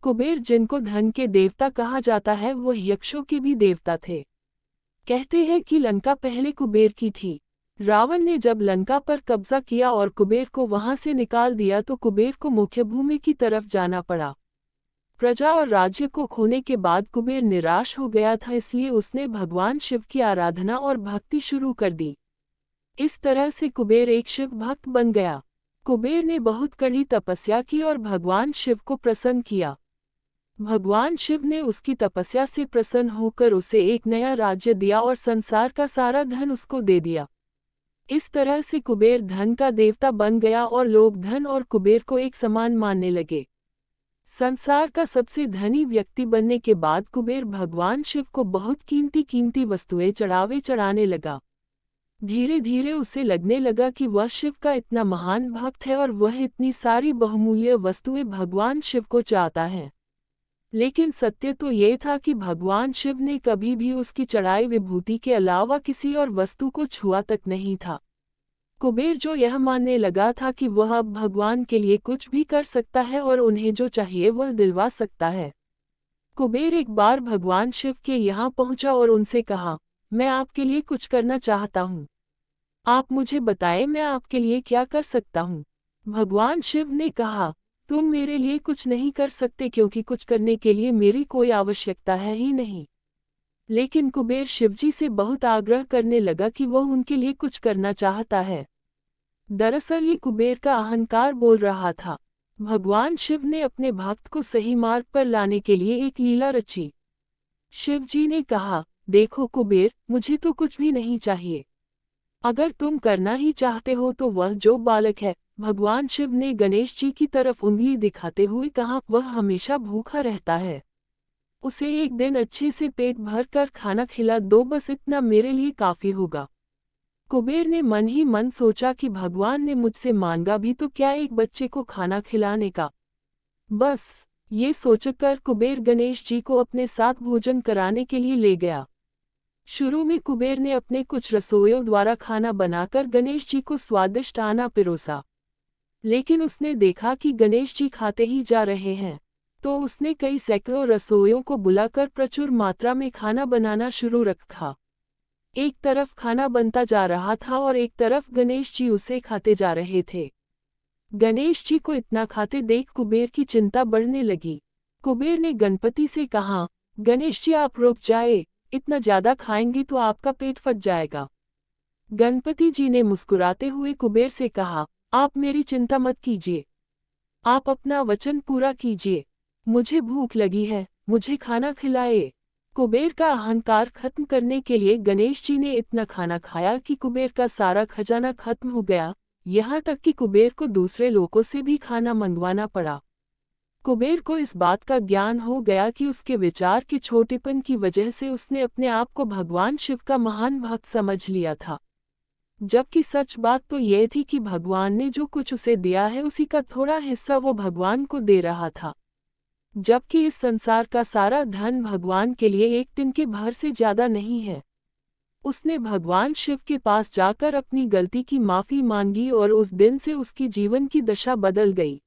कुबेर, जिनको धन के देवता कहा जाता है, वो यक्षों के भी देवता थे। कहते हैं कि लंका पहले कुबेर की थी। रावण ने जब लंका पर कब्जा किया और कुबेर को वहां से निकाल दिया तो कुबेर को मुख्य भूमि की तरफ जाना पड़ा। प्रजा और राज्य को खोने के बाद कुबेर निराश हो गया था, इसलिए उसने भगवान शिव की आराधना और भक्ति शुरू कर दी। इस तरह से कुबेर एक शिव भक्त बन गया। कुबेर ने बहुत कड़ी तपस्या की और भगवान शिव को प्रसन्न किया। भगवान शिव ने उसकी तपस्या से प्रसन्न होकर उसे एक नया राज्य दिया और संसार का सारा धन उसको दे दिया। इस तरह से कुबेर धन का देवता बन गया और लोग धन और कुबेर को एक समान मानने लगे। संसार का सबसे धनी व्यक्ति बनने के बाद कुबेर भगवान शिव को बहुत कीमती कीमती वस्तुएं चढ़ाने लगा। धीरे धीरे उसे लगने लगा कि वह शिव का इतना महान भक्त है और वह इतनी सारी बहुमूल्य वस्तुएं भगवान शिव को चाहता है। लेकिन सत्य तो ये था कि भगवान शिव ने कभी भी उसकी चढ़ाई विभूति के अलावा किसी और वस्तु को छुआ तक नहीं था। कुबेर जो यह मानने लगा था कि वह अब भगवान के लिए कुछ भी कर सकता है और उन्हें जो चाहिए वह दिलवा सकता है। कुबेर एक बार भगवान शिव के यहाँ पहुंचा और उनसे कहा, मैं आपके लिए कुछ करना चाहता हूँ। आप मुझे बताएं मैं आपके लिए क्या कर सकता हूँ। भगवान शिव ने कहा, तुम मेरे लिए कुछ नहीं कर सकते क्योंकि कुछ करने के लिए मेरी कोई आवश्यकता है ही नहीं। लेकिन कुबेर शिवजी से बहुत आग्रह करने लगा कि वह उनके लिए कुछ करना चाहता है। दरअसल ये कुबेर का अहंकार बोल रहा था। भगवान शिव ने अपने भक्त को सही मार्ग पर लाने के लिए एक लीला रची। शिवजी ने कहा, देखो कुबेर, मुझे तो कुछ भी नहीं चाहिए। अगर तुम करना ही चाहते हो तो वह जो बालक है, भगवान शिव ने गणेश जी की तरफ उंगली दिखाते हुए कहा, वह हमेशा भूखा रहता है। उसे एक दिन अच्छे से पेट भर कर खाना खिला दो, बस इतना मेरे लिए काफी होगा। कुबेर ने मन ही मन सोचा कि भगवान ने मुझसे मांगा भी तो क्या एक बच्चे को खाना खिलाने का। बस ये सोचकर कुबेर गणेश जी को अपने साथ भोजन कराने के लिए ले गया। शुरू में कुबेर ने अपने कुछ रसोइयों द्वारा खाना बनाकर गणेश जी को स्वादिष्ट खाना पिरोसा। लेकिन उसने देखा कि गणेश जी खाते ही जा रहे हैं, तो उसने कई सैकड़ों रसोइयों को बुलाकर प्रचुर मात्रा में खाना बनाना शुरू रखा। एक तरफ खाना बनता जा रहा था और एक तरफ गणेश जी उसे खाते जा रहे थे। गणेश जी को इतना खाते देख कुबेर की चिंता बढ़ने लगी। कुबेर ने गणपति से कहा, गणेश जी आप रुक जाए, इतना ज्यादा खाएंगे तो आपका पेट फट जाएगा। गणपति जी ने मुस्कुराते हुए कुबेर से कहा, आप मेरी चिंता मत कीजिए, आप अपना वचन पूरा कीजिए। मुझे भूख लगी है, मुझे खाना खिलाए। कुबेर का अहंकार खत्म करने के लिए गणेश जी ने इतना खाना खाया कि कुबेर का सारा खजाना खत्म हो गया, यहाँ तक कि कुबेर को दूसरे लोगों से भी खाना मंगवाना पड़ा। कुबेर को इस बात का ज्ञान हो गया कि उसके विचार के छोटेपन की वजह से उसने अपने आप को भगवान शिव का महान भक्त समझ लिया था, जबकि सच बात तो यह थी कि भगवान ने जो कुछ उसे दिया है उसी का थोड़ा हिस्सा वो भगवान को दे रहा था, जबकि इस संसार का सारा धन भगवान के लिए एक दिन के भर से ज्यादा नहीं है। उसने भगवान शिव के पास जाकर अपनी गलती की माफी मांगी और उस दिन से उसकी जीवन की दशा बदल गई।